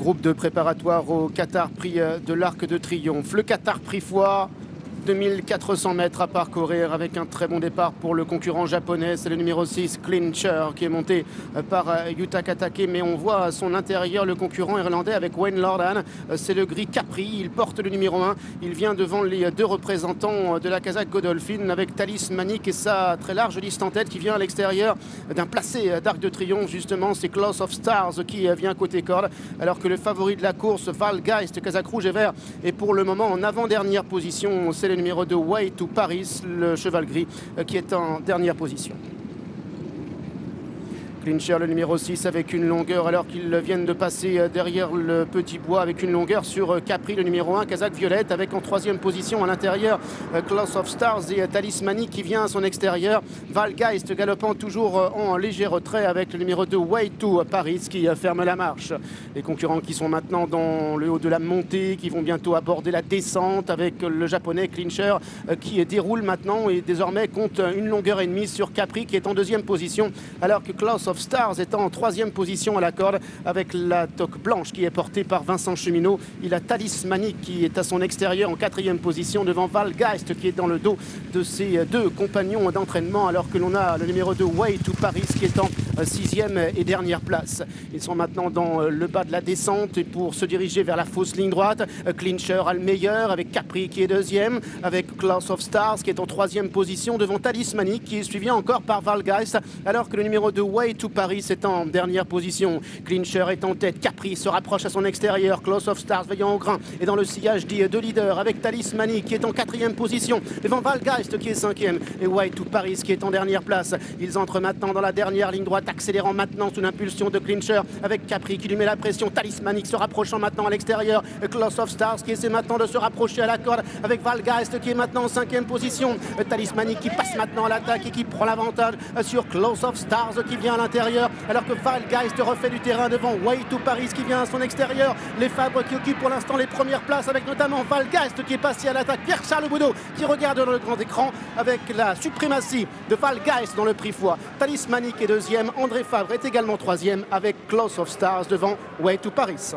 groupe de préparatoire au Qatar Prix de l'Arc de Triomphe. Le Qatar Prix Foix, 2400 mètres à parcourir avec un très bon départ pour le concurrent japonais. C'est le numéro 6, Clincher, qui est monté par Yuta Katake. Mais on voit à son intérieur le concurrent irlandais avec Wayne Lordan. C'est le gris Capri. Il porte le numéro 1. Il vient devant les deux représentants de la Kazakh Godolphin avec Thalys Manic et sa très large liste en tête qui vient à l'extérieur d'un placé d'Arc de Triomphe. Justement, c'est Claws of Stars qui vient côté corde. Alors que le favori de la course, Valgeist, Kazakh rouge et vert, est pour le moment en avant-dernière position. C'est le numéro 2, Way to Paris, le cheval gris, qui est en dernière position. Clincher, le numéro 6, avec une longueur, alors qu'ils viennent de passer derrière le petit bois, avec une longueur sur Capri, le numéro 1, Kazakh Violette, avec en troisième position à l'intérieur Claws of Stars et Thalys Manic qui vient à son extérieur. Valgeist galopant toujours en léger retrait avec le numéro 2, Way to Paris, qui ferme la marche. Les concurrents qui sont maintenant dans le haut de la montée, qui vont bientôt aborder la descente avec le japonais Clincher qui déroule maintenant et désormais compte une longueur et demie sur Capri qui est en deuxième position, alors que Claws of Stars étant en troisième position à la corde avec la toque blanche qui est portée par Vincent Cheminot. Il a Thalys Manic qui est à son extérieur en quatrième position devant Valgeist qui est dans le dos de ses deux compagnons d'entraînement, alors que l'on a le numéro 2, Way to Paris, qui est en sixième et dernière place. Ils sont maintenant dans le bas de la descente et pour se diriger vers la fausse ligne droite. Clincher a le meilleur avec Capri qui est deuxième, avec Claws of Stars qui est en troisième position devant Thalys Manic qui est suivi encore par Valgeist, alors que le numéro 2, Way to Paris, est en dernière position. Clincher est en tête, Capri se rapproche à son extérieur, Claws of Stars veillant au grain et dans le sillage dit de leader avec Thalys Manic qui est en quatrième position devant Valgeist qui est cinquième et Way to Paris qui est en dernière place. Ils entrent maintenant dans la dernière ligne droite, accélérant maintenant sous l'impulsion de Clincher avec Capri qui lui met la pression. Thalys Manic se rapprochant maintenant à l'extérieur, Claws of Stars qui essaie maintenant de se rapprocher à la corde avec Valgeist qui est maintenant en cinquième position. Thalys Manic qui passe maintenant à l'attaque et qui prend l'avantage sur Claws of Stars qui vient à l'intérieur, alors que Valgeist refait du terrain devant Way to Paris qui vient à son extérieur. Les Fabres qui occupent pour l'instant les premières places avec notamment Valgeist qui est passé à l'attaque. Pierre-Charles Boudot qui regarde dans le grand écran avec la suprématie de Valgeist dans le Prix Foix. Thalys Manic est deuxième, André Fabre est également troisième avec Claws of Stars devant Way to Paris.